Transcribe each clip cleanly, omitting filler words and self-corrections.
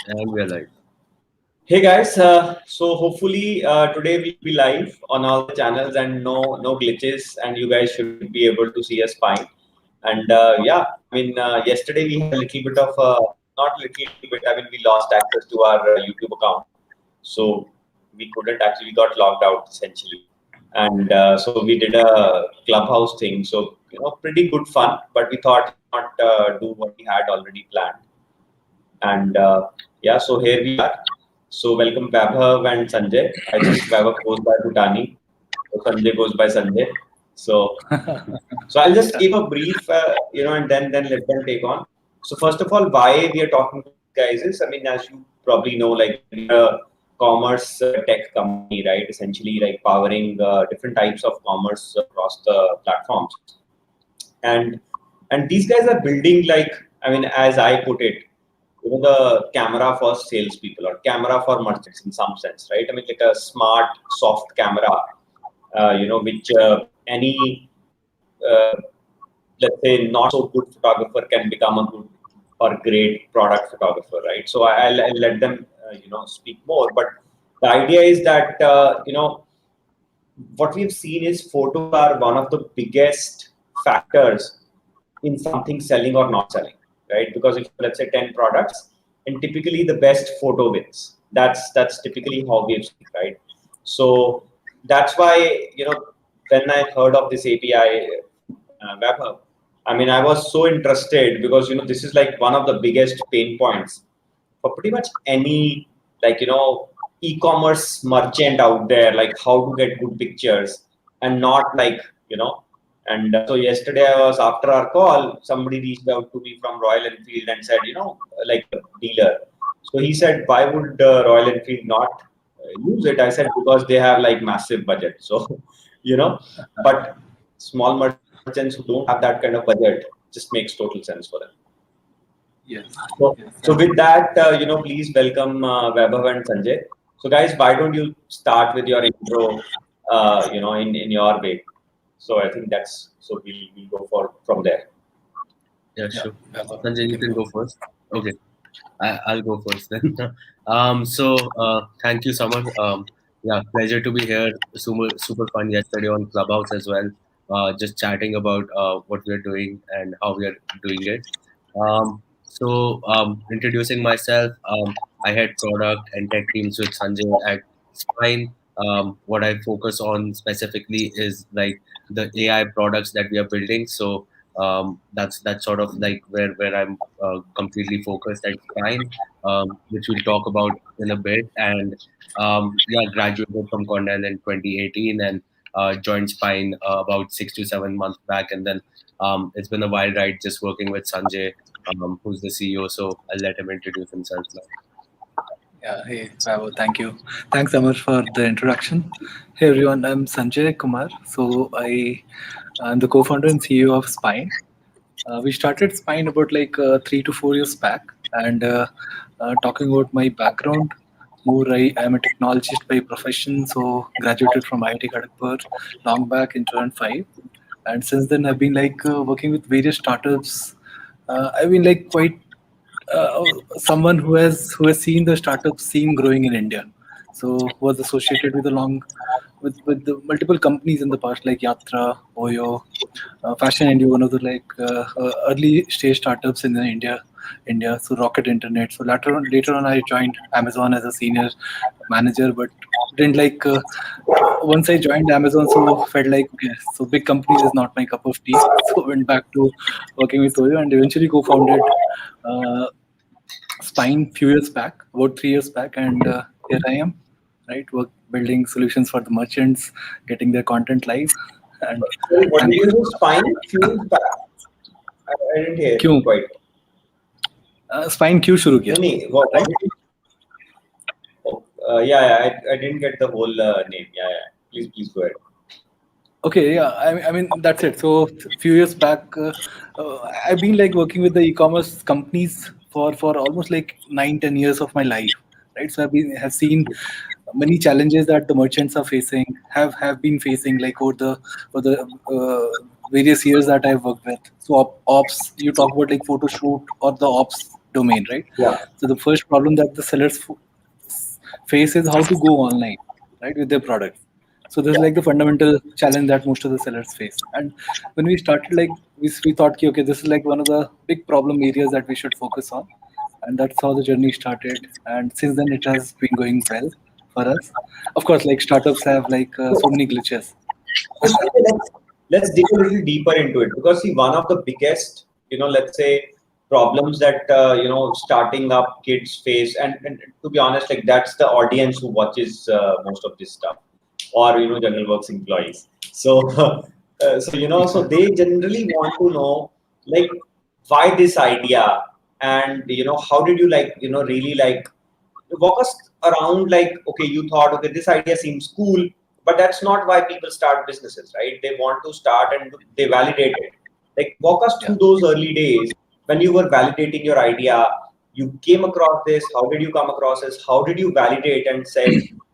And we're live. Hey guys, so hopefully today we'll be live on all the channels and no glitches, and you guys should be able to see us fine. And yesterday we had a little bit of not little bit. I mean, we lost access to our YouTube account, so we couldn't actually got logged out essentially. And so we did a clubhouse thing. So pretty good fun, but we thought not do what we had already planned. And so here we are. So welcome Vaibhav and Sanjay. I think Vaibhav goes by Bhutani, so Sanjay goes by Sanjay. So so I'll just give a brief, and then let them take on. So first of all, why we are talking to you guys is, I mean, as you probably know, like we're a commerce tech company, right? Essentially, like powering different types of commerce across the platforms, and these guys are building, like, I mean, as I put it, the camera for salespeople or camera for merchants in some sense, right? I mean, like a smart, soft camera, which any, uh, let's say, not so good photographer can become a good or great product photographer, right? So I'll let them, speak more. But the idea is that, what we've seen is photos are one of the biggest factors in something selling or not selling, right? Because if let's say 10 products, and typically the best photo wins. That's typically how we've seen, right? So that's why when I heard of this API, Vaibhav, I mean, I was so interested because this is like one of the biggest pain points for pretty much any, like, e-commerce merchant out there, like how to get good pictures and not like, and so yesterday I was, after our call, somebody reached out to me from Royal Enfield and said, like a dealer. So he said, why would Royal Enfield not use it? I said, because they have like massive budget. So, but small merchants who don't have that kind of budget, just makes total sense for them. Yes. So with that, please welcome Vaibhav and Sanjay. So guys, why don't you start with your intro, in your way. So I think that's, so we'll go from there. Yeah, sure. Sanjay, you can go first. Okay, I'll go first then. Thank you, Samar. Yeah, pleasure to be here. Super fun yesterday on Clubhouse as well. Just chatting about what we are doing and how we are doing it. Introducing myself, I head product and tech teams with Sanjay at Spyne. What I focus on specifically is like the AI products that we are building. So that's sort of like where I'm completely focused at Spyne, which we'll talk about in a bit. And yeah, graduated from Cornell in 2018 and joined Spyne about 6 to 7 months back, and then it's been a wild ride just working with Sanjay, who's the CEO. So I'll let him introduce himself now. Yeah, hey, Vaibhav, thank you. Thanks, Samar, for the introduction. Hey, everyone, I'm Sanjay Kumar. So I'm the co-founder and CEO of Spyne. We started Spyne about like 3 to 4 years back. And talking about my background, I am a technologist by profession. So graduated from IIT Kharagpur long back in 2005. And since then, I've been like working with various startups. I've been like quite someone who has seen the startup scene growing in India. So was associated with with the multiple companies in the past like Yatra, Oyo, Fashion India, one of the like early stage startups in India. So Rocket Internet. So later on, I joined Amazon as a senior manager, but didn't like. Once I joined Amazon, so felt like okay, so big companies is not my cup of tea. So went back to working with Oyo and eventually co-founded Spyne few years back, about 3 years back, and here I am, right, building solutions for the merchants, getting their content live, and Sorry, what did you do? Spine? I didn't hear क्यों quite. Spyne क्यों शुरू किया? No, what did you? Oh, I didn't get the whole name. Yeah. Please go ahead. Okay, yeah, I mean that's it. So few years back, I've been like working with the e-commerce companies for almost like 9-10 years of my life, right? So have seen many challenges that the merchants are facing, have been facing like over the various years that I've worked with. So ops, you talk about like photo shoot or the ops domain, right? Yeah. So the first problem that the sellers face is how to go online, right, with their product. So this is like the fundamental challenge that most of the sellers face. And when we started, like we thought, okay, this is like one of the big problem areas that we should focus on, and that's how the journey started. And since then, it has been going well for us. Of course, like startups have like so many glitches. So Sanjay, let's dig a little deeper into it, because see, one of the biggest, let's say, problems that starting up kids face, and to be honest, like that's the audience who watches most of this stuff, or Jungleworks employees. So so they generally want to know, like, why this idea, and how did you, like, really, like, walk us around, like, okay, you thought, okay, this idea seems cool, but that's not why people start businesses, right? They want to start and they validate it. Like, walk us Yeah. through those early days when you were validating your idea. You came across this. How did you come across this? How did you validate and said,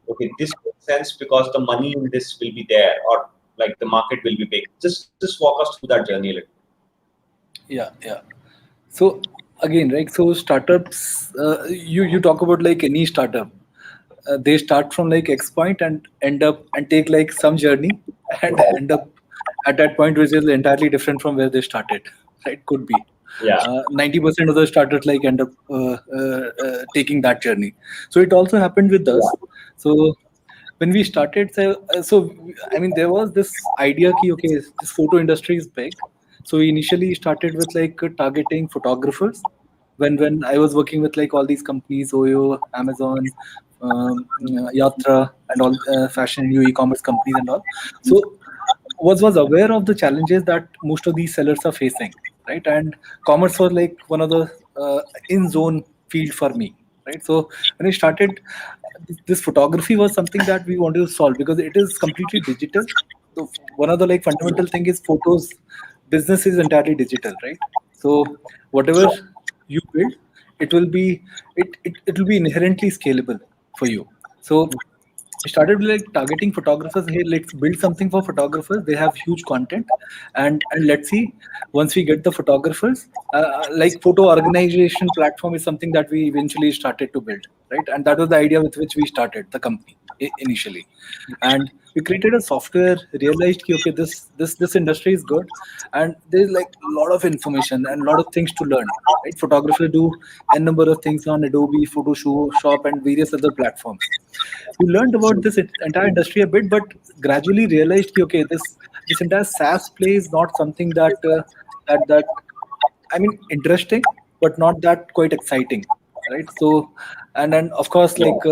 okay, this makes sense because the money in this will be there, or like the market will be big? Just walk us through that journey a little. Yeah. So again, right? So startups, you talk about like any startup, they start from like X point and end up and take like some journey and end up at that point which is entirely different from where they started. Right? Could be. Yeah. 90% of the starters like end up taking that journey. So it also happened with us. So when we started, so I mean, there was this idea ki, okay, this photo industry is big. So we initially started with like targeting photographers. When I was working with like all these companies, Oyo, Amazon, Yatra, and all fashion new e-commerce companies and all. So was aware of the challenges that most of these sellers are facing, right? And commerce was like one of the in zone field for me, right? So when I started, this photography was something that we wanted to solve because it is completely digital. So one of the like fundamental thing is photos business is entirely digital, right? So whatever you build, it will be inherently scalable for you. So I started with like targeting photographers. Hey, let's build something for photographers. They have huge content, and let's see. Once we get the photographers, like photo organization platform is something that we eventually started to build, right? And that was the idea with which we started the company initially. And we created a software. Realized, okay, this industry is good, and there's like a lot of information and a lot of things to learn. Right? Photographers do a number of things on Adobe, Photoshop, and various other platforms. We learned about this entire industry a bit, but gradually realized, okay, this entire SaaS play is not something that I mean interesting, but not that quite exciting, right? So, and then of course, like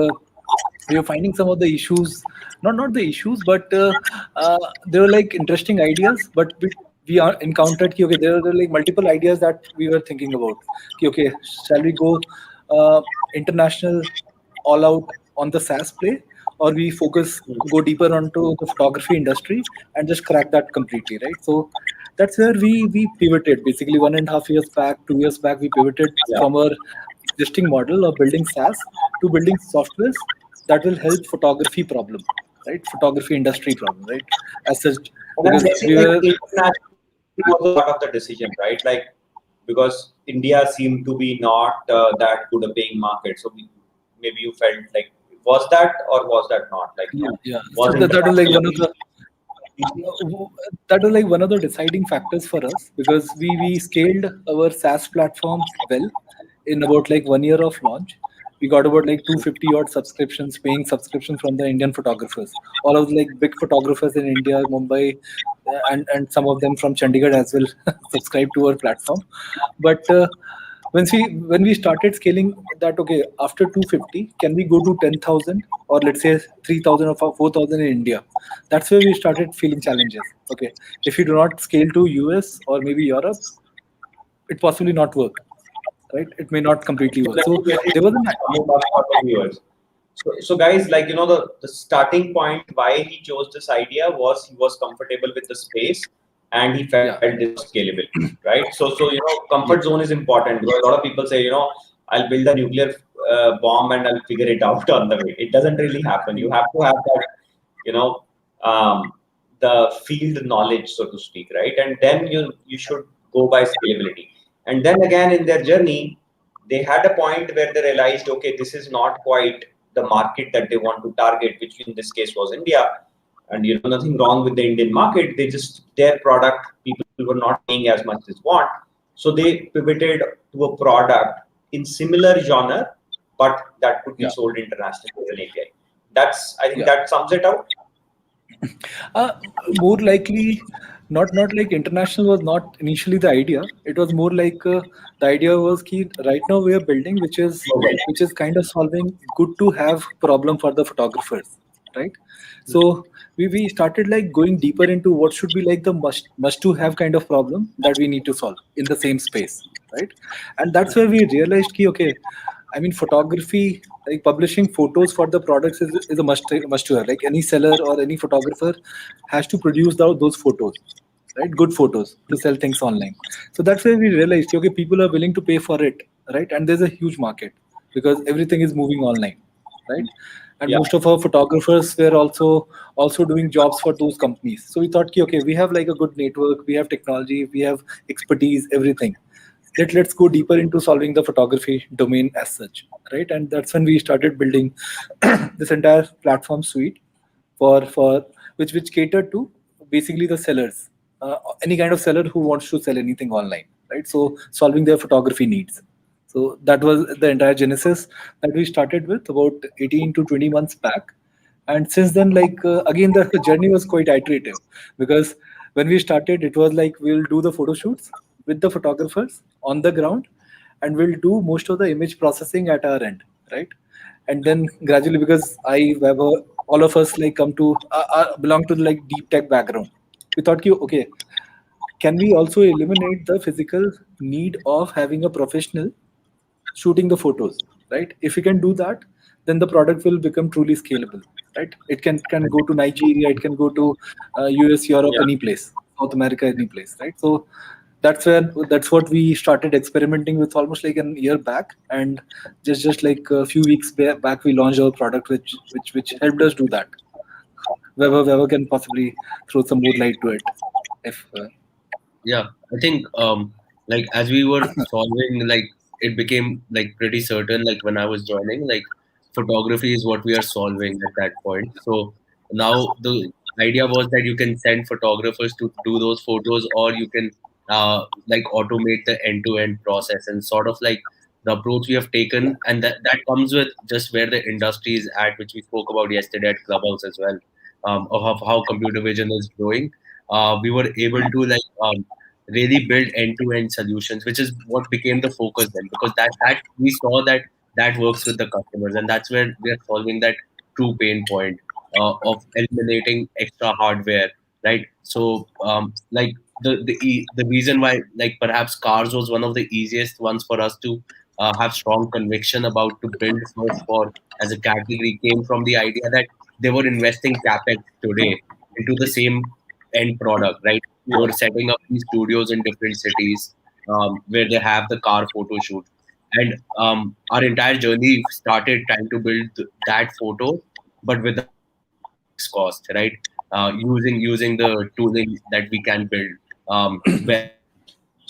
we were finding some of the issues, not the issues, but there were like interesting ideas, but we are encountered okay, there were like multiple ideas that we were thinking about. Okay, shall we go international all out on the SaaS play, or we focus go deeper onto the photography industry and just crack that completely, right? So that's where we pivoted basically 1.5 years back, 2 years back. We pivoted Yeah. from our existing model of building SaaS to building softwares that will help photography problem, right? Photography industry problem, right? As such, And I'm because guessing we like were international was a part of the decision, right? Like, because India seemed to be not that good a paying market. So maybe you felt like, was that or was that not? Like, yeah. So was that was like one of international the that was like one of the deciding factors for us because we scaled our SaaS platform well in about like 1 year of launch. We got about like 250 odd subscriptions, paying subscriptions from the Indian photographers. All of the like big photographers in India, Mumbai, and some of them from Chandigarh as well subscribe to our platform. But when we started scaling that, okay, after 250, can we go to 10,000 or let's say 3,000 or 4,000 in India? That's where we started feeling challenges. Okay, if you do not scale to US or maybe Europe, it possibly not work, right? It may not completely work. let So me get it there was an for the viewers. So guys, like, the starting point why he chose this idea was he was comfortable with the space and he felt yeah this was scalable, right? So yeah comfort zone is important, because a lot of people say, I'll build a nuclear bomb and I'll figure it out on the way. It doesn't really happen. You have to have that, you know, um, the field knowledge, so to speak, right? And then you should go by scalability. And then again in their journey, they had a point where they realized, okay, this is not quite the market that they want to target, which in this case was India. And nothing wrong with the Indian market. They just, their product, people were not paying as much as want. So they pivoted to a product in similar genre, but that could be Yeah. sold internationally as an API. I think Yeah. that sums it out. More likely, not like international was not initially the idea. It was more like the idea was key. Right now we are building, which is kind of solving good to have problem for the photographers, right? So we started like going deeper into what should be like the must to have kind of problem that we need to solve in the same space, right? And that's where we realized key, okay, I mean, photography, like publishing photos for the products is a must to have. Like any seller or any photographer has to produce those photos, right? Good photos to sell things online. So that's where we realized, okay, people are willing to pay for it, right? And there's a huge market because everything is moving online, right? And Yeah. most of our photographers were also doing jobs for those companies. So we thought, okay, we have like a good network, we have technology, we have expertise, everything. Let's go deeper into solving the photography domain as such, right? And that's when we started building this entire platform suite for which catered to basically the sellers, any kind of seller who wants to sell anything online, right? So solving their photography needs. So that was the entire genesis that we started with about 18 to 20 months back. And since then, like again, the journey was quite iterative because when we started, it was like we'll do the photo shoots with the photographers on the ground, and we'll do most of the image processing at our end, right? And then gradually, because all of us like come to belong to like deep tech background, we thought, okay, can we also eliminate the physical need of having a professional shooting the photos, right? If we can do that, then the product will become truly scalable, right? It can go to Nigeria, it can go to US, Europe, Yeah. any place, South America, any place, right? So that's what we started experimenting with almost like an year back, and just like a few weeks back, we launched our product, which helped us do that. Whoever can possibly throw some more light to it, if Yeah, I think like as we were solving, like it became like pretty certain, like when I was joining, like photography is what we are solving at that point. So now the idea was that you can send photographers to do those photos, or you can like automate the end-to-end process, and sort of like the approach we have taken, and that comes with just where the industry is at, which we spoke about yesterday at Clubhouse as well, of how computer vision is growing. We were able to like really build end-to-end solutions, which is what became the focus then, because that we saw that that works with the customers, and that's where we are solving that true pain point of eliminating extra hardware, right? So like the reason why like perhaps cars was one of the easiest ones for us to have strong conviction about to build first for as a category came from the idea that they were investing capex today into the same end product, right? They Yeah. were setting up these studios in different cities where they have the car photo shoot. And our entire journey started trying to build that photo, but without having a fixed cost, right? Using the tooling that we can build.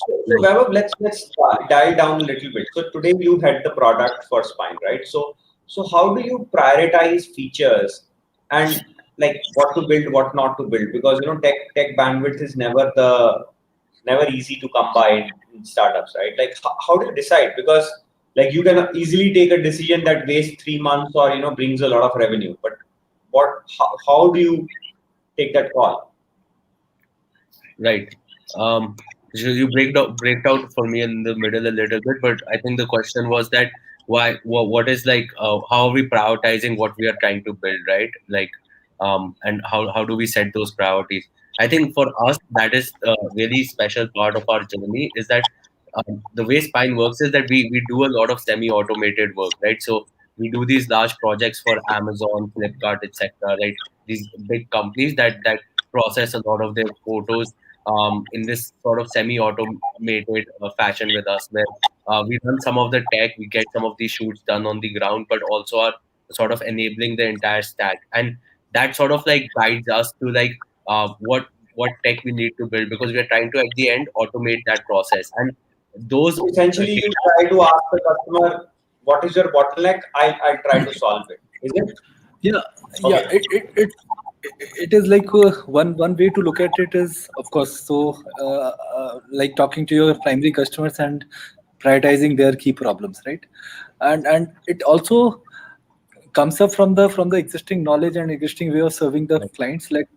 So Like Vaibhav, let's dive down a little bit. So today you had the product for Spyne, right? So how do you prioritize features and like what to build, what not to build? Because tech bandwidth is never easy to come by in startups, right? Like how do you decide? Because like you can easily take a decision that wastes 3 months or brings a lot of revenue, but how do you take that call? right. Um, so you break out for me in the middle a little bit, but I think the question was that why what is like how are we prioritizing what we are trying to build, right? Like and how do we set those priorities? I think for us that is a really special part of our journey is that the way Spine works is that we do a lot of semi-automated work, right? So we do these large projects for Amazon, Flipkart, etc. Right? These big companies that process a lot of their photos in this sort of semi-automated fashion with us, where we run some of the tech, we get some of these shoots done on the ground, but also are sort of enabling the entire stack, and that sort of like guides us to like what tech we need to build because we are trying to at the end automate that process. And those Essentially, you try to ask the customer, what is your bottleneck? I'll try to solve it. Is it? Yeah, yeah. Okay. It is like one way to look at it is, of course, so like talking to your primary customers and prioritizing their key problems, right? And it also comes up from the existing knowledge and existing way of serving the clients. Like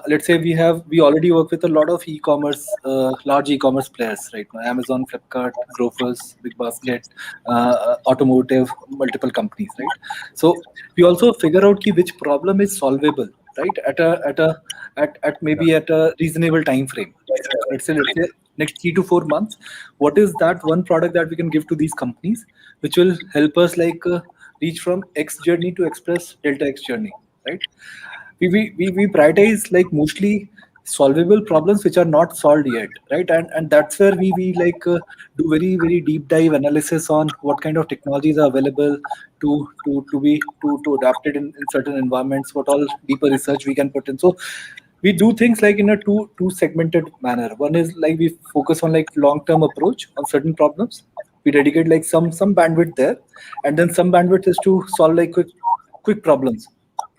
let's say we already work with a lot of e-commerce, large e-commerce players right now: Amazon, Flipkart, Grofers, Big Basket, automotive, multiple companies, right? So we also figure out ki which problem is solvable, right, at maybe at a reasonable time frame. Let's say next 3 to 4 months, what is that one product that we can give to these companies which will help us like reach from X journey to express delta X journey, right? We prioritize like mostly solvable problems which are not solved yet, right? And that's where we like do very deep dive analysis on what kind of technologies are available to adapt it in certain environments, what all deeper research we can put in. So we do things like in a two segmented manner. One is like we focus on like long term approach on certain problems. We dedicate like some bandwidth there, and then some bandwidth is to solve like quick problems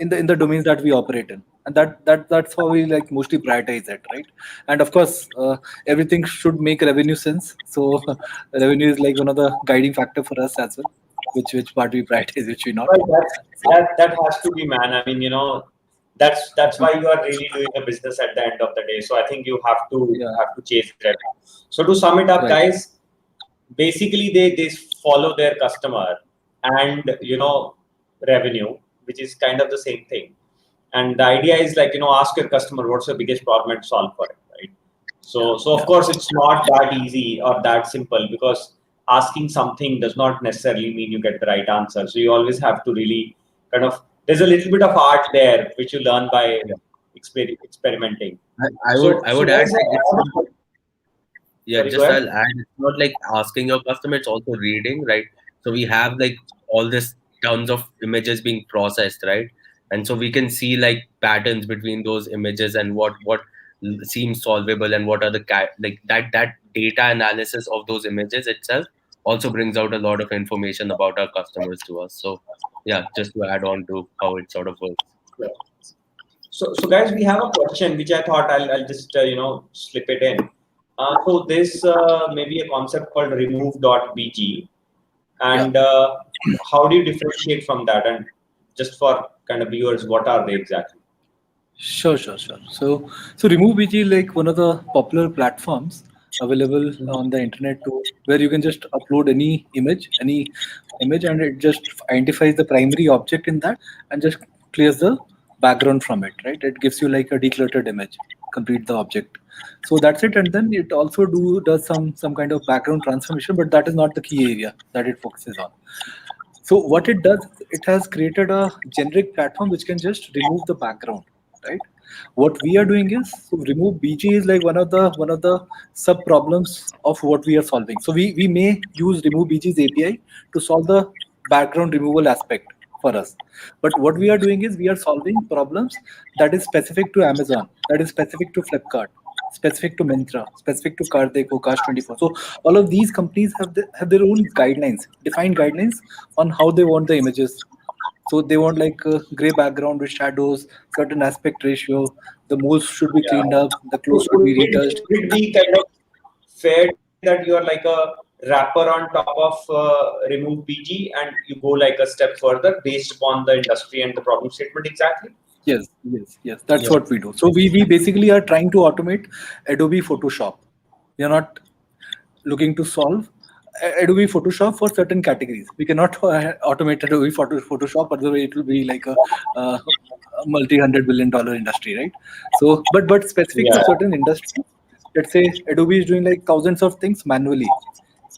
in the domains that we operate in, and that's how we like mostly prioritize it, right? And of course, everything should make revenue sense. So revenue is like one of the guiding factor for us as well, which part we prioritize, which we not. Well, So that has to be, man. I mean, that's why you are really doing a business at the end of the day. So I think you yeah, have to chase that. So to sum it up, right. guys, basically they follow their customer and revenue, which is kind of the same thing. And the idea is like ask your customer what's your biggest problem and solve for it, right? So of Yeah. course it's not that easy or that simple, because asking something does not necessarily mean you get the right answer. So you always have to really kind of, there's a little bit of art there which you learn by Yeah. experimenting. I would So I so would add guys, like it's not, yeah, sorry, go just ahead. I'll add, it's not like asking your customer, it's also reading, right? So we have like all this tons of images being processed, right? And so we can see like patterns between those images and what seems solvable and what are the like that data analysis of those images itself also brings out a lot of information about our customers to us. So yeah, just to add on to how it sort of works. Yeah. So guys, we have a question which I thought I'll just slip it in. So this maybe a concept called remove.bg, Yeah. and how do you differentiate from that? And just for kind of viewers, what are they exactly? Sure. So Removebg is like one of the popular platforms available on the internet to where you can just upload any image, and it just identifies the primary object in that and just clears the background from it, right? It gives you like a decluttered image, complete the object. So that's it, and then it also does some kind of background transformation, but that is not the key area that it focuses on. So what it does, it has created a generic platform which can just remove the background, right? What we are doing is, so remove BG is like one of the sub problems of what we are solving. So we may use remove BG's API to solve the background removal aspect for us. But what we are doing is we are solving problems that is specific to Amazon, that is specific to Flipkart, specific to Myntra, specific to Cardeko, Cars24. So all of these companies have their own guidelines, defined guidelines on how they want the images. So they want like a gray background with shadows, certain aspect ratio. The moles should be Yeah. cleaned up. The So clothes should be retouched. would it be kind of fair to say that you are like a wrapper on top of remove BG, and you go like a step further based upon the industry and the problem statement exactly? Yes. That's Yeah. what we do. So we basically are trying to automate Adobe Photoshop. We are not looking to solve Adobe Photoshop for certain categories. We cannot automate Adobe Photoshop, otherwise it will be like a multi-hundred-billion-dollar industry, right? So, but specific to Yeah. certain industries, let's say Adobe is doing like thousands of things manually.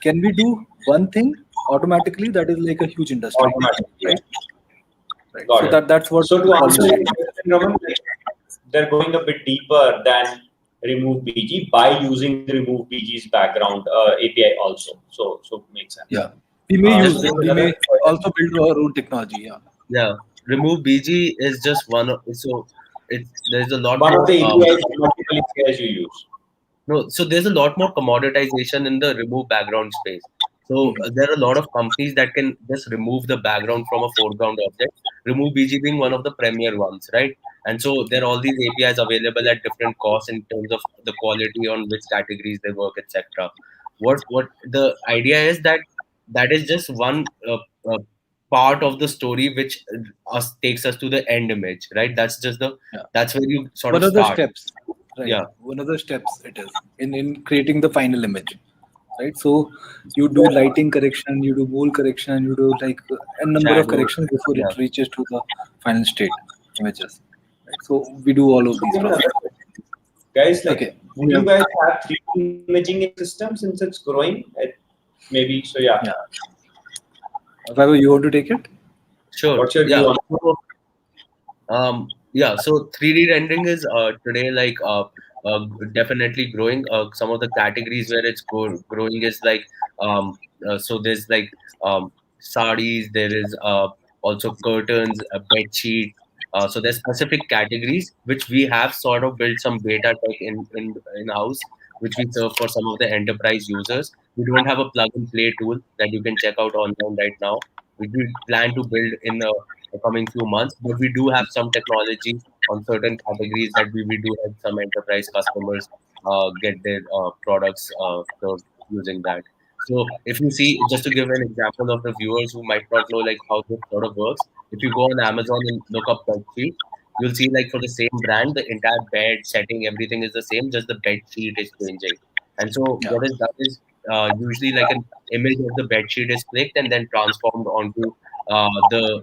Can we do one thing automatically? That is like a huge industry, Automatically. Yeah. right? Right. Got So it. that's what So to answer almost. your question, Raman, like, they're going a bit deeper than remove BG by using remove BG's background API also. So makes sense. Yeah, we may Just use to it. We Another may question. also build our own technology. Yeah. Yeah, remove BG is just one of, so it's there's a lot One of more the APIs, multiple APIs you use. No, so there's a lot more commoditization in the remove background space. So there are a lot of companies that can just remove the background from a foreground object. Removebg being one of the premier ones, right? And so there are all these APIs available at different costs in terms of the quality on which categories they work, etc. What the idea is that that is just one part of the story which us takes us to the end image, right? That's just the Yeah. that's where you sort What of are the start. steps? Right. Yeah. One of the steps it is in creating the final image. Right. So you do lighting correction, you do mole correction, you do like a number of Shadow. corrections before Yeah. it reaches to the final state images. Right. So we do all of these processes. Guys, like, Okay. would you guys have 3D imaging in your system since it's growing? Maybe so. Yeah. Yeah. Vaibhav, you want to take it? Sure. What's your Yeah. view on? Yeah. So 3D rendering is today like definitely growing. Some of the categories where it's growing is like so there's like sarees. There is also curtains, bed sheet. So there's specific categories which we have sort of built some beta tech in house, which we serve for some of the enterprise users. We don't have a plug and play tool that you can check out online right now. We plan to build in the coming few months. But we do have some technology on certain categories that we do help some enterprise customers get their products served using that. So if you see, just to give an example of the viewers who might not know like how this sort of works, if you go on Amazon and look up bed sheet, you'll see like for the same brand, the entire bed setting, everything is the same, just the bed sheet is changing. And so Yeah. what is done is usually like an image of the bed sheet is clicked and then transformed onto the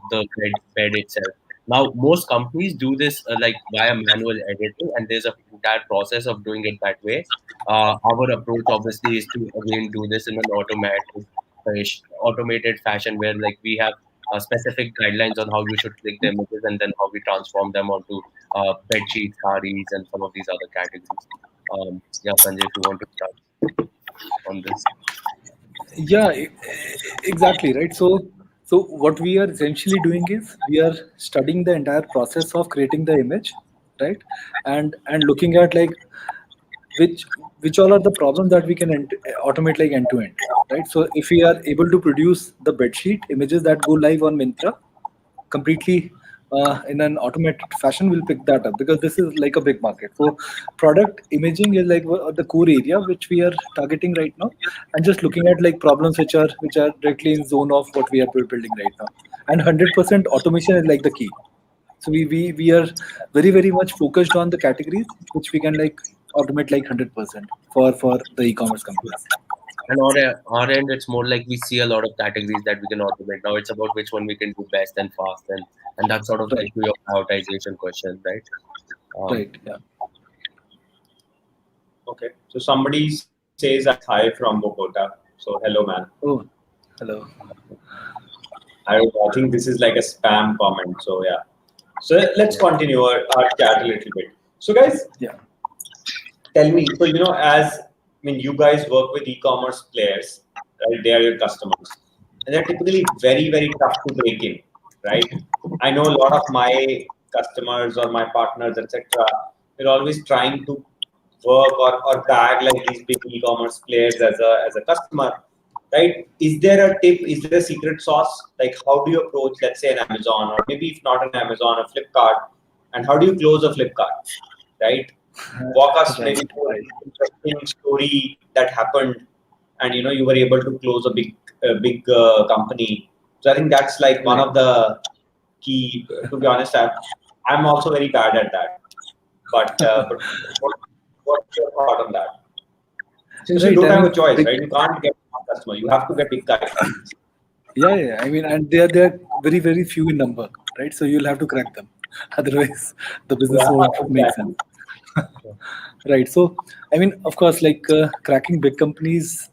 bed itself. Now, most companies do this like via manual editing, and there's a entire process of doing it that way. Our approach, obviously, is to again do this in an automated fashion, where like we have specific guidelines on how you should click the images, and then how we transform them onto bed sheets, sarees, and some of these other categories. Yeah, Sanjay, if you want to start on this. Yeah, exactly, right. So what we are essentially doing is we are studying the entire process of creating the image, right, and looking at like which which all are the problems that we can automate like end to end, right. So if we are able to produce the bedsheet images that go live on Mintra completely in an automated fashion, we'll pick that up because this is like a big market. So product imaging is like the core area which we are targeting right now, and just looking at like problems which are directly in zone of what we are building right now. And 100% automation is like the key. So we are very much focused on the categories which we can like automate like 100% for the e-commerce companies. And on our end, it's more like we see a lot of categories that we can automate. Now it's about which one we can do best and fast, and that's sort of Right. like to your prioritization question, right? Right. Yeah. Okay. So somebody says hi from Bogota. So hello, man. Oh, hello. I think this is like a spam comment. So yeah. So let's continue our chat a little bit. So guys, Yeah. tell me. So as I mean, you guys work with e-commerce players, right? They are your customers, and they're typically very tough to break in, right? I know a lot of my customers or my partners, etc. They're always trying to work or bag like these big e-commerce players as a customer, right? Is there a tip? Is there a secret sauce? Like, how do you approach, let's say, an Amazon, or maybe if not an Amazon, a Flipkart, and how do you close a Flipkart, right? Walk us Right. maybe through an interesting story that happened, and you were able to close a big company. So I think that's like one Right. of the key. To be honest, I'm also very bad at that. But what's your thought on that? Since you Right. don't I have a mean, choice, big, right? You can't get one customer. You have to get big guys. yeah. I mean, and they're very few in number, right? So you'll have to crack them, otherwise the business Yeah, won't make exactly. sense. Right. So I mean, of course, like cracking big companies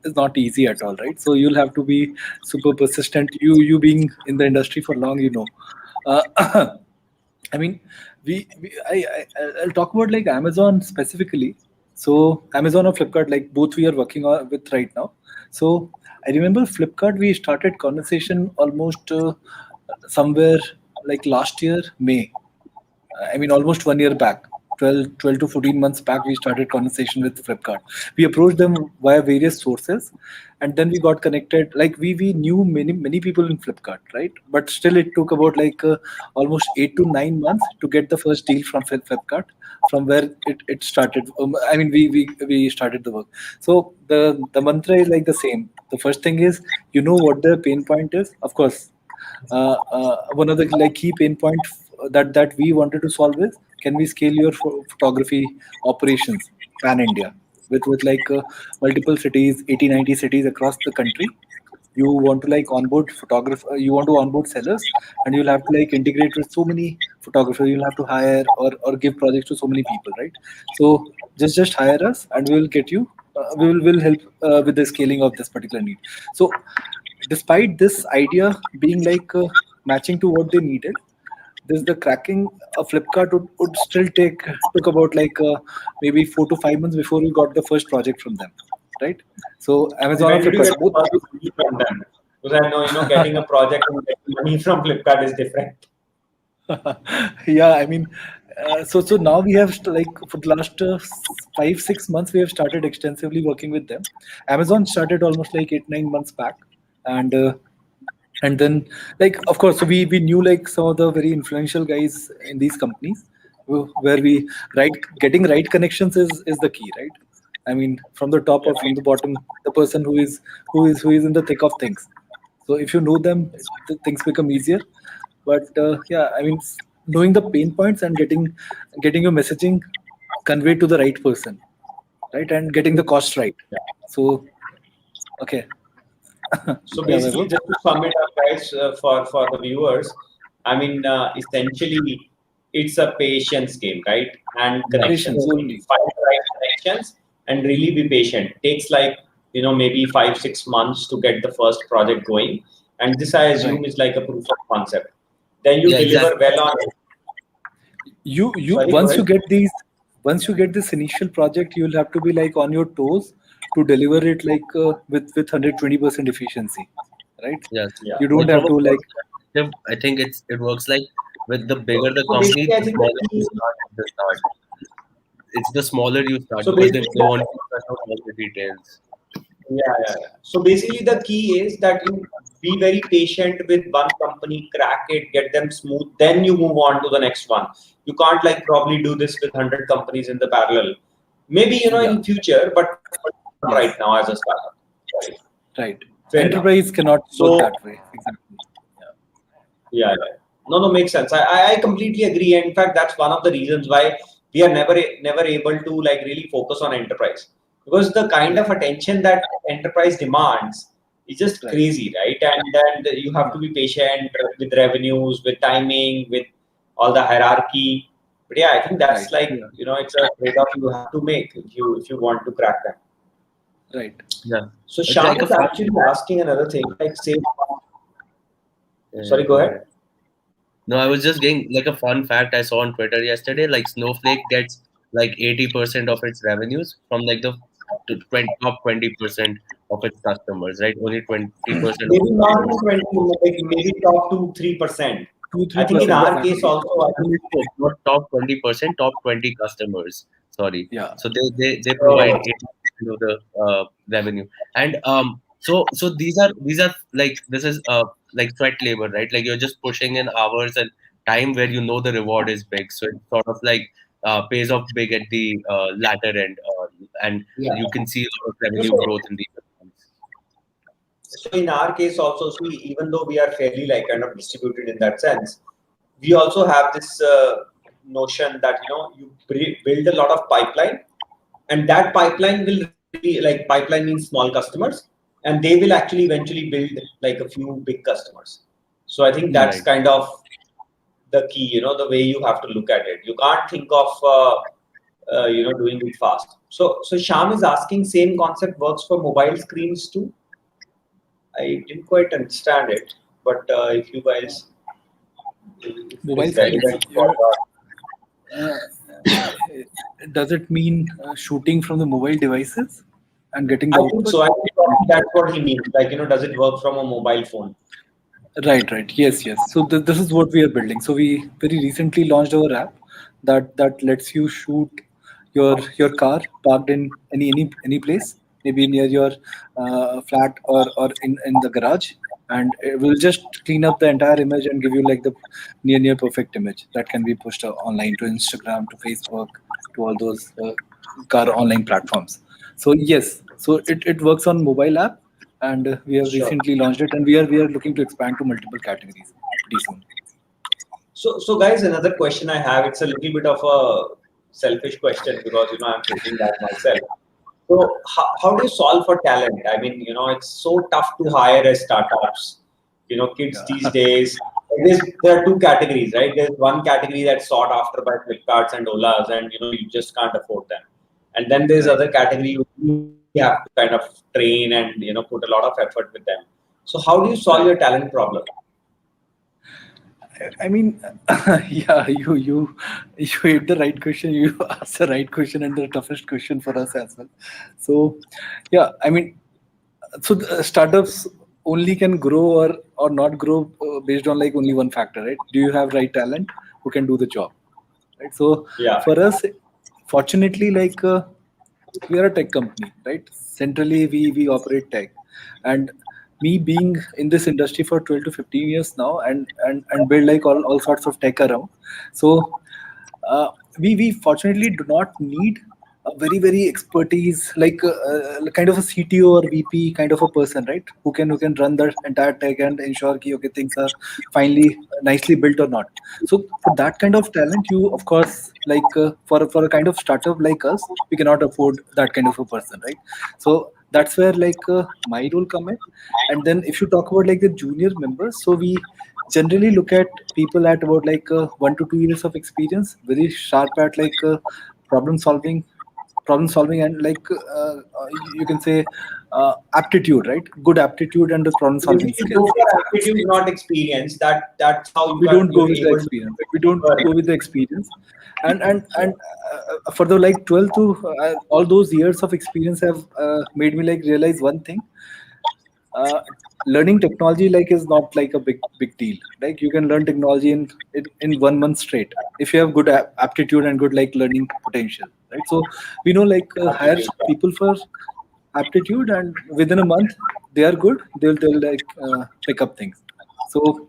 is not easy at all, right? So you'll have to be super persistent. You being in the industry for long, I mean, I'll talk about like Amazon specifically. So Amazon or Flipkart, like both we are working with right now. So I remember Flipkart, we started conversation almost somewhere like last year, May. I mean, almost 1 year back. 12 to 14 months back, we started conversation with Flipkart. We approached them via various sources, and then we got connected. Like we knew many people in Flipkart, right? But still, it took about like almost 8 to 9 months to get the first deal from Flipkart, from where it started. I mean, we started the work. So the mantra is like the same. The first thing is, you know what the pain point is. Of course, one of the like key pain point that we wanted to solve is, can we scale your photography operations pan India with like multiple cities, 80-90 cities across the country. You want to like onboard photographer, you want to onboard sellers, and you'll have to like integrate with so many photographers. You'll have to hire or give projects to so many people, right? So just hire us, and we will get you. We will help with the scaling of this particular need. So despite this idea being like matching to what they needed, this the cracking a Flipkart would still took about like maybe 4 to 5 months before we got the first project from them, right? So And Amazon when and did you Flipkart get both. the money from them? Because I know, getting a project and getting money from Flipkart is different. Yeah, I mean, so now we have like for the last 5-6 months we have started extensively working with them. Amazon started almost like 8-9 months back, and then like of course, so we knew like some of the very influential guys in these companies, where we right getting right connections is the key, right? I mean, from the top or from the bottom, the person who is in the thick of things. So if you know them, things become easier. But yeah, I mean, knowing the pain points and getting your messaging conveyed to the right person, right, and getting the cost right. So okay. So Yeah, basically, Vaibhav. just to sum it up, guys, for the viewers, I mean, essentially, it's a patience game, right? And Patience connections. only. Find the right connections and really be patient. Takes like maybe 5-6 months to get the first project going, and this I assume Right. is like a proof of concept. Then you Yeah, deliver exactly. well on it. You Sorry, go once you ahead. get these once you get this initial project, you'll have to be like on your toes to deliver it like with 120% efficiency, right? Yes. Yeah. You don't Like have from a to like. cost perspective, I think it works like with the bigger the So company, basically, I the think the smaller you key. start at the start. It's the smaller you start So because basically, they want to cut out all the details. yeah. So basically, the key is that you be very patient with one company, crack it, get them smooth, then you move on to the next one. You can't like probably do this with 100 companies in the parallel. Maybe Yeah. in future, but not Yes. right now as a startup. Right. Right. Fair enough. Enterprise cannot work So that way. Exactly. yeah. No, makes sense. I completely agree. And in fact, that's one of the reasons why we are never able to like really focus on enterprise, because the kind Right. of attention that enterprise demands is just Right. crazy, right? And then you have Yeah. to be patient with revenues, with timing, with all the hierarchy. But yeah, I think Right. that's like Yeah. it's a trade-off you have to make if you want to crack that. Right. Yeah. So It's Sham like a is fun actually fact. asking another thing, like say, Yeah, sorry, go go ahead. ahead. No, I was just getting like a fun fact I saw on Twitter yesterday. Like Snowflake gets like 80% of its revenues from like the top 20% of its customers, right? Only 20% of Maybe its not customers. in 20, like maybe top 2-3%. Two I three think in percent our case exactly. also, I think Not top 20%, top 20 customers. Sorry. Yeah. So they provide so. 80% of the revenue. And so these are like this is like sweat labor, right? Like you're just pushing in hours and time where you know the reward is big. So it sort of like pays off big at the latter end, and Yeah. you can see a lot of revenue So, growth in these accounts. so in our case also, see, even though we are fairly like kind of distributed in that sense, we also have this notion that you build a lot of pipeline, and that pipeline will really, like pipeline means small customers, and they will actually eventually build like a few big customers. So I think that's Right. kind of the key, the way you have to look at it. You can't think of doing it fast. So Sham is asking, same concept works for mobile screens too. I didn't quite understand it, but if you guys, if it Mobile is screens. relevant for Uh, does it mean shooting from the mobile devices and getting the I think output? so. I think probably that's what he means. Like, does it work from a mobile phone? Right, right. Yes, yes. So this is what we are building. So we very recently launched our app. that lets you shoot your car parked in any place, maybe near your flat or in the garage, and it will just clean up the entire image and give you like the near perfect image that can be pushed online to Instagram, to Facebook, to all those car online platforms. So yes, so it works on mobile app, and we have Sure. recently launched it, and we are looking to expand to multiple categories pretty soon. So guys, another question I have. It's a little bit of a selfish question because I'm facing that myself. So how do you solve for talent? I mean, it's so tough to hire as startups. Kids these Yeah. days. There are two categories, right? There's one category that's sought after by Flipkarts and Olas, and you just can't afford them. And then there's Right. other category you have to kind of train and put a lot of effort with them. So how do you solve Right. your talent problem? I mean, yeah, you hit the right question. You asked the right question and the toughest question for us as well. So, yeah, I mean, so the startups only can grow or not grow based on like only one factor, right? Do you have right talent who can do the job, right? So Yeah. for us, fortunately, like we are a tech company, right? Centrally, we operate tech, and me being in this industry for 12 to 15 years now, and build like all sorts of tech around. So we fortunately do not need a very expertise like kind of a CTO or VP kind of a person, right? Who can run the entire tech and ensure ki, okay, things are finally nicely built or not. So for that kind of talent, you of course like for a kind of startup like us, we cannot afford that kind of a person, right? So that's where like my role come in. And then if you talk about like the junior members, so we generally look at people at about like 1 to 2 years of experience, very sharp at like problem solving and like you can say aptitude, right? Good aptitude and the problem solving Basically, go skills. for aptitude, not experience. That's how We don't go you're with the able to experience. We don't earn. go with the experience. And for the like 12 to all those years of experience have made me like realize one thing. uh, Learning technology like is not like a big deal. Like you can learn technology in 1 month straight if you have good aptitude and good like learning potential, right? So we know like hire Aptitude. people for aptitude, and within a month they are good, they'll like pick up things. So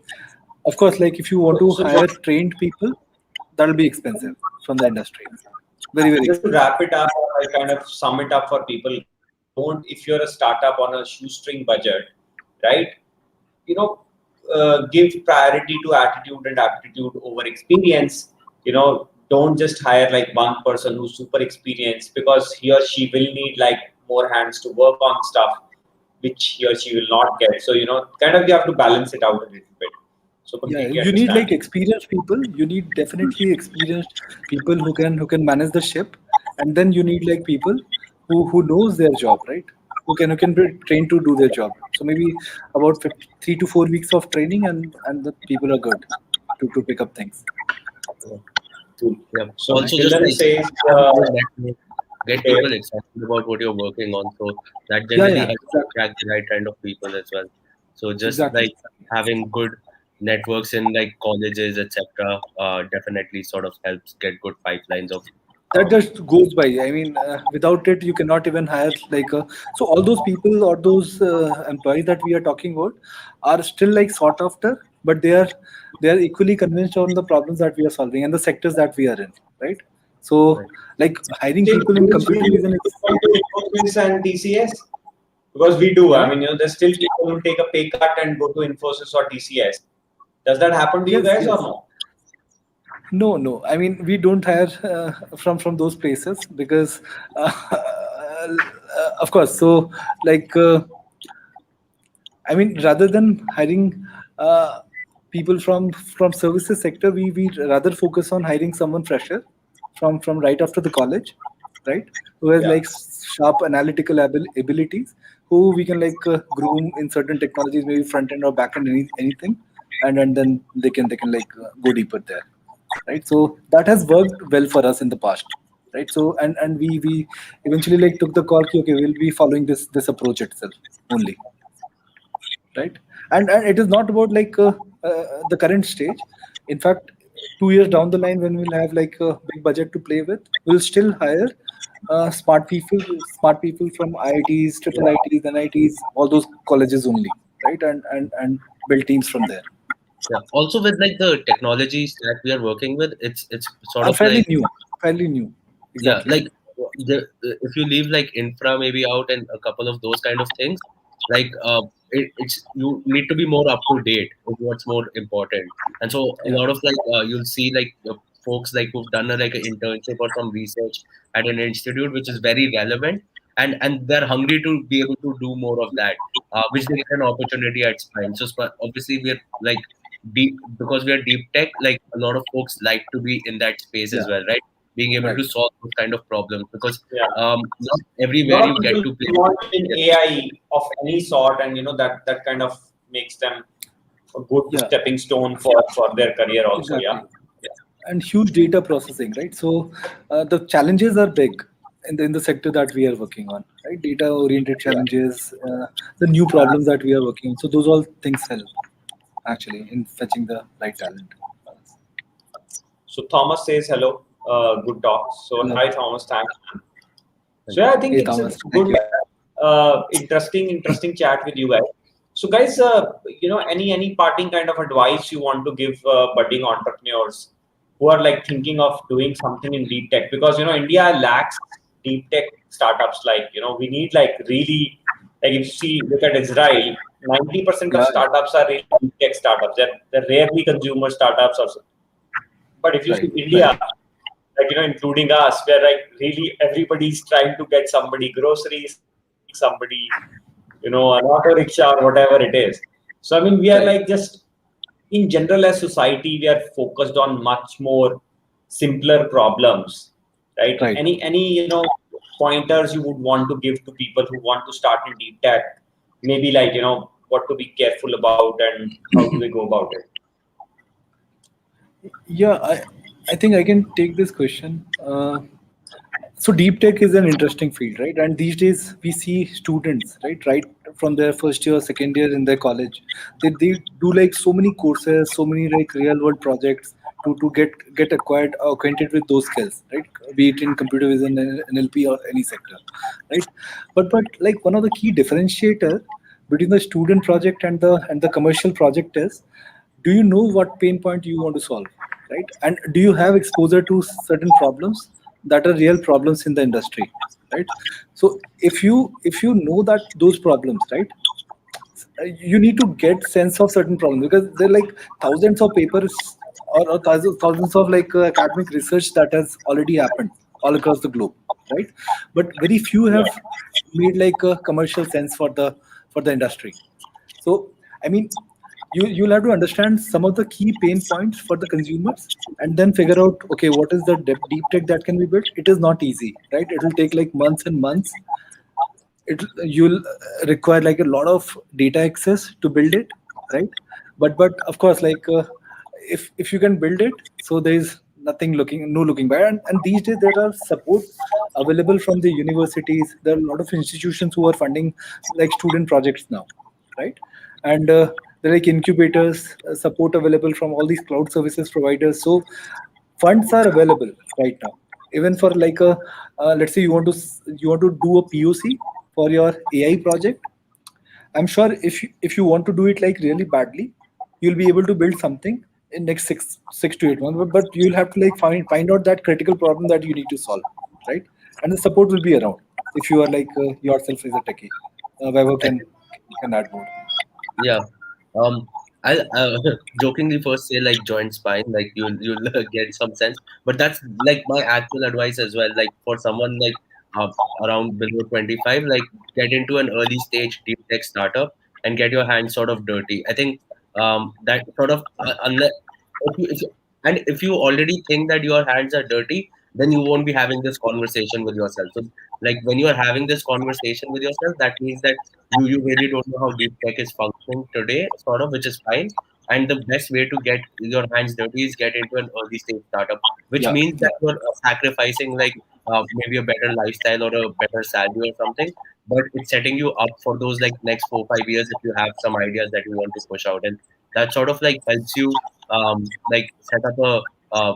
of course, like if you want to So hire trained people, that'll be expensive from the industry, very just to expensive. wrap it up, I kind of sum it up for people. Don't, if you're a startup on a shoestring budget, right? You know, give priority to attitude and aptitude over experience. Don't just hire like one person who's super experienced, because he or she will need like more hands to work on stuff which he or she will not get. So kind of you have to balance it out a little bit. So Yeah, completely you need understand. like experienced people. You need definitely experienced people who can manage the ship, and then you need like people who knows their job, right? Who can be trained to do their job. So maybe about 3 to 4 weeks of training, and the people are good to pick up things. Cool. Yeah. So Right. Also, just Dylan like says, have a good network, get okay, people excited about what you're working on. So that Yeah, generally yeah, helps exactly, attract the right kind of people as well. So just exactly, like exactly. having good networks in like colleges, etc., definitely sort of helps get good pipelines of. That Um, just goes by. I mean, without it, you cannot even hire like so all those people or those employees that we are talking about are still like sought after, but they are equally convinced on the problems that we are solving and the sectors that we are in, right? So right. like hiring still people in do computer you vision is go to Infosys and TCS? Because we do. I yeah. mean, there's still people who take a pay cut and go to Infosys or TCS. Does that happen to you Yes, guys or yes. no? No. I mean, we don't hire from those places because, of course. So, like, I mean, rather than hiring people from services sector, we rather focus on hiring someone fresher from right after the college, right? Who has Yeah. like sharp analytical abilities, who we can like groom in certain technologies, maybe front end or back end, anything, and then they can like go deeper there, right? So that has worked well for us in the past, right? So and we eventually like took the call, okay, we'll be following this approach itself only, right? And it is not about like the current stage. In fact, 2 years down the line, when we'll have like a big budget to play with, we'll still hire smart people from IITs, triple ITs, NITs, all those colleges only, right? And build teams from there. Yeah. Also with like the technologies that we are working with, it's sort Are of like, fairly new, yeah, exactly. like if you leave like infra maybe out and a couple of those kind of things, like it's you need to be more up to date is what's more important. And so a Yeah, lot of like you'll see like folks like who've done like an internship or some research at an institute which is very relevant, and they're hungry to be able to do more of that, which they get an opportunity at Spine. So obviously we're like deep, because we are deep tech, like a lot of folks like to be in that space as yeah, well, right? Being able right. to solve those kind of problems, because Yeah. not A everywhere lot of you get people to play. want in AI of any sort, and that kind of makes them a good Yeah, stepping stone for their career also. Yeah. exactly. And huge data processing, right? So the challenges are big in the sector that we are working on, right? Data oriented Yeah. challenges, the new problems that we are working on. So those all things help actually in fetching the right talent. So Thomas says hello. Good talk. So Hello. hi Thomas, thanks. So Thank you. yeah, I think Hey it's Thomas, thank good, you. interesting chat with you guys. So guys, any parting kind of advice you want to give budding entrepreneurs who are like thinking of doing something in deep tech? Because India lacks deep tech startups. Like we need like really, like if you see look at Israel, 90% of Yeah, yeah, startups are really deep tech startups. They're rarely consumer startups or so. But if you see right, India, right, like including us, where like really everybody's trying to get somebody groceries, somebody an auto rickshaw or whatever it is. So I mean, we are like right, just in general as society, we are focused on much more simpler problems, right? right. Any pointers you would want to give to people who want to start in deep tech? Maybe like what to be careful about and how do they go about it? Yeah, I think I can take this question. So deep tech is an interesting field, right? And these days we see students, right from their first year, second year in their college, they do like so many courses, so many like real world projects to get acquainted with those skills, right? Be it in computer vision, NLP, or any sector, right? But like one of the key differentiator between the student project and the commercial project is, do you know what pain point you want to solve, right? And do you have exposure to certain problems that are real problems in the industry, right? So if you know that those problems, right, you need to get sense of certain problems, because there are like thousands of papers, or thousands of like academic research that has already happened all across the globe, right? But very few Yeah. have made like a commercial sense for the industry. So, I mean, you'll have to understand some of the key pain points for the consumers, and then figure out, okay, what is the deep tech that can be built. It is not easy, right? It will take like months and months. You'll require like a lot of data access to build it, right? But of course, like if you can build it, so there is nothing looking no looking back. And these days there are support available from the universities. There are a lot of institutions who are funding like student projects now, right? And there are like incubators, support available from all these cloud services providers. So funds are available right now, even for like a let's say you want to do a POC for your AI project. I'm sure if you want to do it like really badly, you'll be able to build something in next six to 8 months. But you'll have to like find out that critical problem that you need to solve, right? And the support will be around if you are like yourself is a techie. Vaibhav I can add more. Yeah. Um, I'll jokingly first say like join Spine, like you'll get some sense. But that's like my actual advice as well. Like for someone like uh, around below 25, like get into an early stage deep tech startup and get your hands sort of dirty. I think that sort of unless if you already think that your hands are dirty, then you won't be having this conversation with yourself. So like when you are having this conversation with yourself, that means that you really don't know how deep tech is functioning today, sort of, which is fine. And the best way to get your hands dirty is get into an early stage startup, which Yeah, means yeah, that you're sacrificing like maybe a better lifestyle or a better salary or something, but it's setting you up for those like next 4 5 years if you have some ideas that you want to push out, and that sort of like helps you like set up a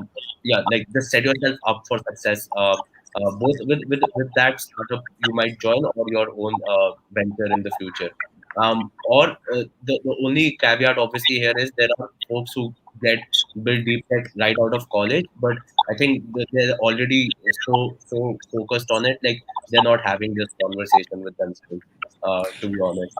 like just set yourself up for success. Both with that startup you might join or your own venture in the future. Or the only caveat obviously here is there are folks who get build deep tech right out of college, but I think that they're already so focused on it, like they're not having this conversation with themselves. To be honest.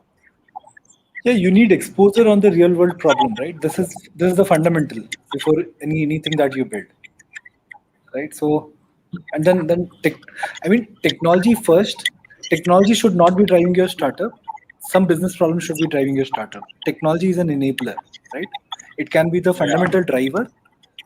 Yeah, you need exposure on the real world problem, right? This is the fundamental before anything that you build, right? So, and then I mean, technology first. Technology should not be driving your startup. Some business problem should be driving your startup. Technology is an enabler, right? It can be the Yeah. fundamental driver,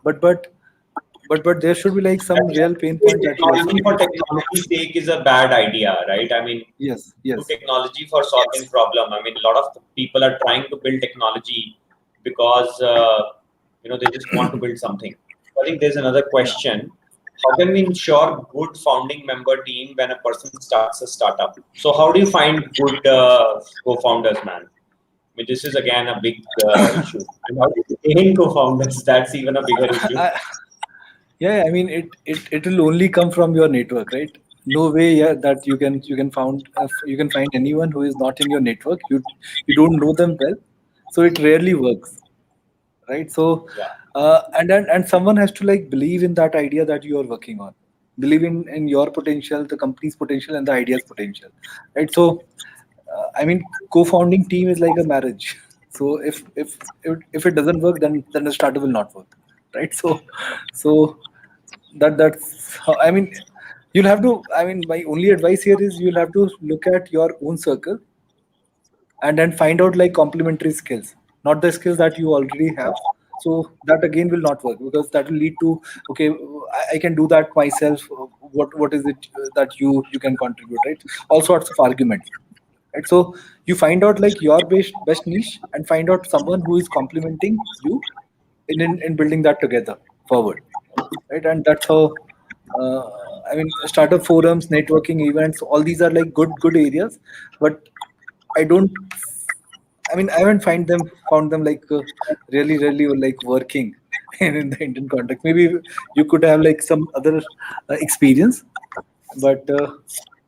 but but there should be like some real pain point that you are Technology solving. for technology's sake is a bad idea, right? I mean, Yes, do yes. technology for solving problem. I mean, a lot of people are trying to build technology because they just want to build something. I think there's another Yeah. question: how can we ensure good founding member team when a person starts a startup? So, how do you find good co-founders, man? I mean, this is again a big issue. And how do you gain co-founders? That's even a bigger issue. Yeah, I mean it will only come from your network, right? No way, yeah, that you can find anyone who is not in your network. You don't know them well, so it rarely works, right? So, Yeah. and someone has to like believe in that idea that you are working on, believe in your potential, the company's potential, and the idea's potential, right? So, I mean, co-founding team is like a marriage. So if it doesn't work, then the startup will not work, right? So that's how, I mean, you'll have to. I mean, my only advice here is you'll have to look at your own circle and then find out like complementary skills, not the skills that you already have. So that again will not work because that will lead to, okay, I can do that myself. What is it that you can contribute, right? All sorts of arguments, right? So you find out like your best niche and find out someone who is complementing you in building that together forward, right? And that's how, uh, I mean, startup forums, networking events, all these are like good areas, but I don't. I mean, I haven't found them like really like working in the Indian context. Maybe you could have like some other experience, but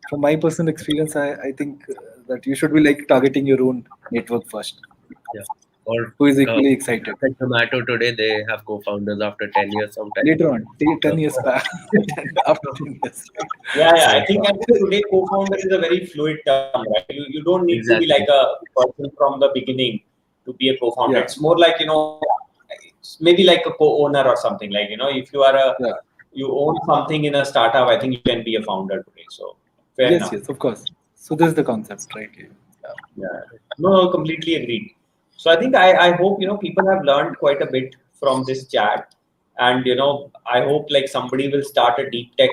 from my personal experience, I think that you should be like targeting your own network first, Yeah. Or who is uh, equally excited. like Zomato today, they have co-founders after 10 years sometimes. Later on, So, 10 years back, after 10 years, right? Yeah, yeah. so I think today co-founder is a very fluid term, right? You don't need to be like exactly. a person from the beginning to be a co-founder. Yeah, It's more like maybe like a co-owner or something. Like if you are yeah. you own something in a startup, I think you can be a founder today. So fair Yes, enough. yes, of course. So this is the concept, right? Yeah. Yeah. No, completely agreed. So I think I hope people have learned quite a bit from this chat, and I hope like somebody will start a deep tech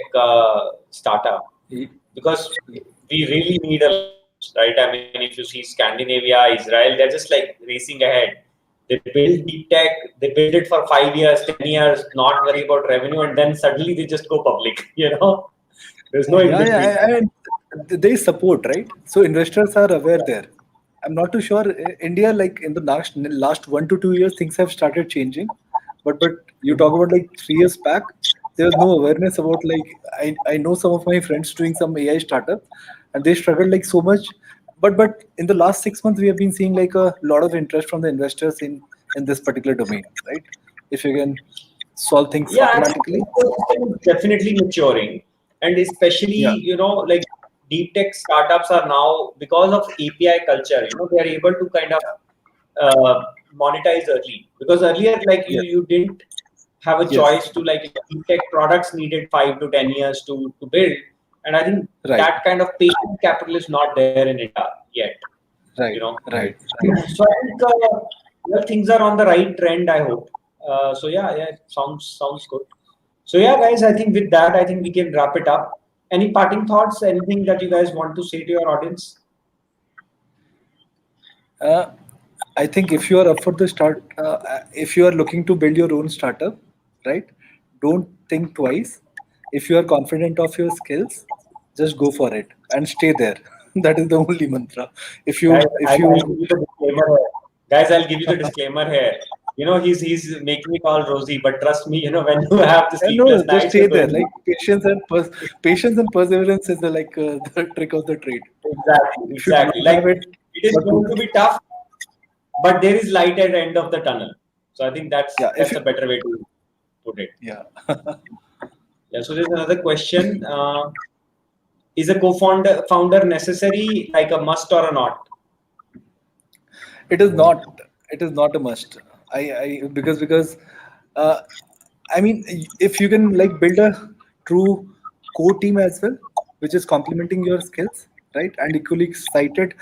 startup Ye- because ye- we really need a lot of those, right? I mean, if you see Scandinavia, Israel, they're just like racing ahead. They build deep tech, they build it for 5 years, 10 years, not worry about revenue, and then suddenly they just go public. There's no in Yeah, between. and there is support, right? So investors are aware there. I'm not too sure. India, like in the last 1 to 2 years, things have started changing. But you talk about like 3 years back, there was no awareness about like I know some of my friends doing some AI startup, and they struggled like so much. But in the last 6 months, we have been seeing like a lot of interest from the investors in this particular domain, right? If you can solve things Yeah, I think automatically. ecosystem is definitely maturing, and especially Yeah. like deep tech startups are now because of API culture. They are able to kind of monetize early because earlier like you Yes. you didn't have a Yes. choice to like deep tech products needed 5 to 10 years to build, and I think Right. that kind of patient capital is not there in India yet. you Right. know. Right. So I think well, things are on the right trend. I hope. So yeah, sounds good. So yeah, guys, I think with that, I think we can wrap it up. Any parting thoughts? Anything that you guys want to say to your audience? Uh, I think if you are up for the start, if you are looking to build your own startup, right? Don't think twice. If you are confident of your skills, just go for it and stay there. That is the only mantra. If Guys, you if I'll you give you the disclaimer here. Guys, I'll give you the disclaimer here. he's making it all rosy, but trust me, when you have the No, sleepless just nights, stay you're there. going Like patience and perseverance is the trick of the trade. If you do exactly. not Like have it, it is what to going do? to be tough, but there is light at the end of the tunnel. So I think that's Yeah, if that's you a better way to put it. yeah, Yeah. So there's another question. Is a co-founder necessary, like a must or a not? it is not. It is not a must. I because uh, I mean, if you can like build a true core team as well, which is complementing your skills, right, and equally excited.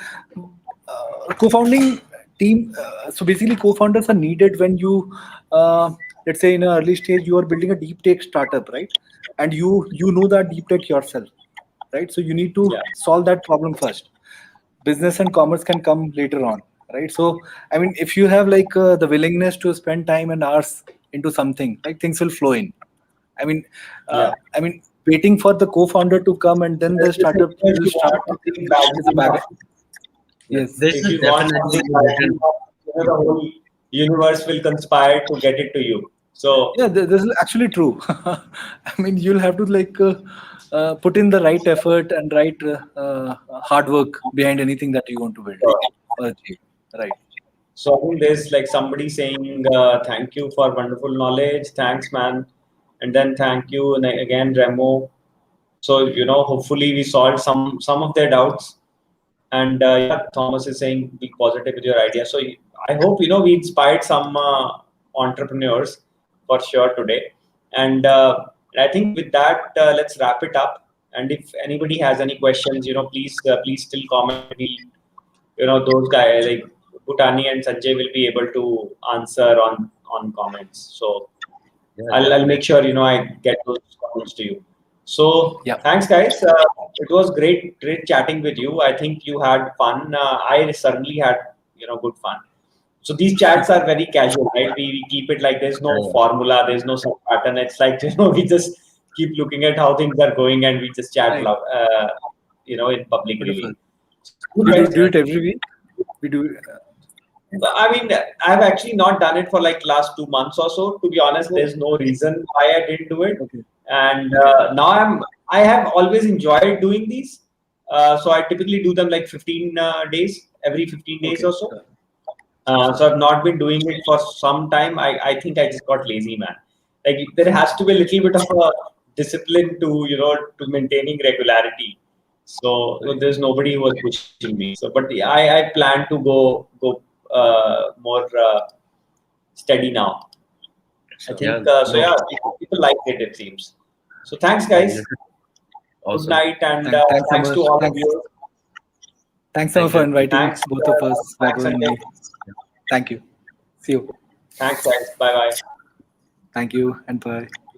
Co-founding team. So basically, co-founders are needed when you, let's say, in an early stage, you are building a deep tech startup, right, and you know that deep tech yourself, right. So you need to Yeah. solve that problem first. Business and commerce can come later on, right. So I mean, if you have the willingness to spend time and hours into something, like things will flow in. I mean, Yeah. waiting for the co-founder to come and So then the let's just say, startup if will you want start something is a badly bag enough, of yes. This if is you want definitely something a badly written. enough, the whole universe will conspire to get it to you. So Yeah, this is actually true. I mean, you'll have to put in the right effort and right hard work behind anything that you want to build or achieve. Right. So I think there's like somebody saying, thank you for wonderful knowledge. Thanks, man. And then thank you. And again, Remo. So, hopefully we solved some of their doubts. And yeah, Thomas is saying, be positive with your idea. So I hope, we inspired some entrepreneurs for sure today. And I think with that, let's wrap it up. And if anybody has any questions, please still comment. Those guys like Bhutani and Sanjay will be able to answer on comments. So Yeah, I'll make definitely. sure I get those comments to you. So Yeah. thanks, guys. It was great chatting with you. I think you had fun. I certainly had good fun. So these chats are very casual, right? We keep it like there's no Yeah, formula, there's no set pattern. It's like we just keep looking at how things are going and we just chat Right. loud, in public Beautiful. really. Good, You guys. do yeah, it every week. We do. I mean, I've actually not done it for like last 2 months or so. To be honest, Oh, there's no reason why I didn't do it. okay. And Okay. now I have always enjoyed doing these. So I typically do them like 15 days, every 15 days Okay. or so. So I've not been doing it for some time. I think I just got lazy, man. Like there has to be a little bit of a discipline to maintaining regularity. So Right. there's nobody who was pushing me. So, but yeah, I plan to go more steady now. I Sure. think yeah. so. No, Yeah, people like it. It seems. So thanks, and this guys. is Good awesome. night, and Thanks, thanks Samar. to all of Thanks. you. Thanks, Samar, Thank for you. inviting Thanks, both of us, thanks, Vaibhav and Sanjay. me. Thank you. See you. Thanks, guys. Bye bye. Thank you and bye.